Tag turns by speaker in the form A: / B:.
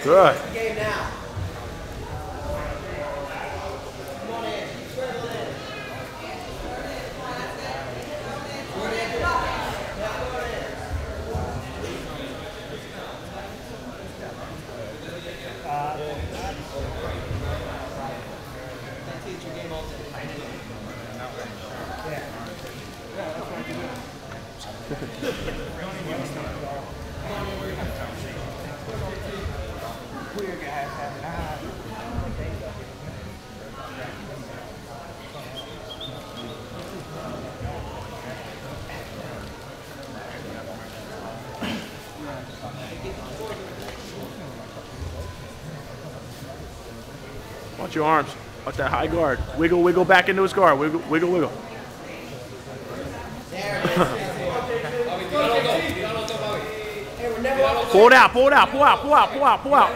A: Good. Watch your arms. Watch that high guard. Wiggle, wiggle back into his guard. Wiggle, wiggle, wiggle. Pull it out, pull it out, pull out, pull out, pull out, pull out.